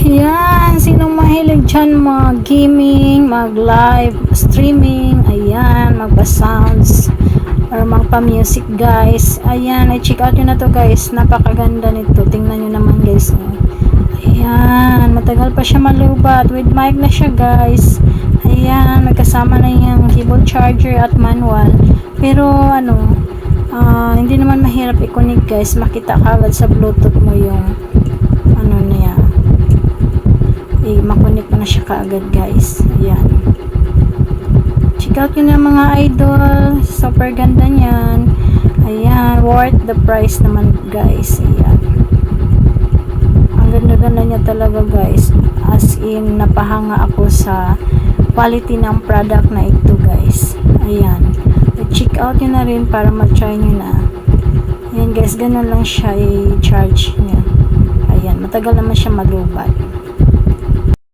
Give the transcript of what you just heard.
Ayan, sinong mahilig dyan mag-gaming, mag-live streaming, ayan, magpa-sounds or magpa-music guys. Ayan, i-check out nyo na to guys, napakaganda nito, tingnan nyo naman guys. Ayan, matagal pa siya malubat, with mic na siya guys. Ayan, magkasama na yung keyboard charger at manual. Pero ano, hindi naman mahirap i-connect guys, makita kagad sa bluetooth mo yung ano niya, makunik mo na siya kaagad guys. Ayan, check out yun na mga idol, super ganda nyan. Ayan, worth the price naman guys. Ayan, ang ganda-ganda niya talaga guys, as in napahanga ako sa quality ng product na ito guys. Ayan, check out nyo na rin para ma-try nyo na. Ayan guys, ganun lang siya i-charge niya. Ayan, matagal naman siya malubat.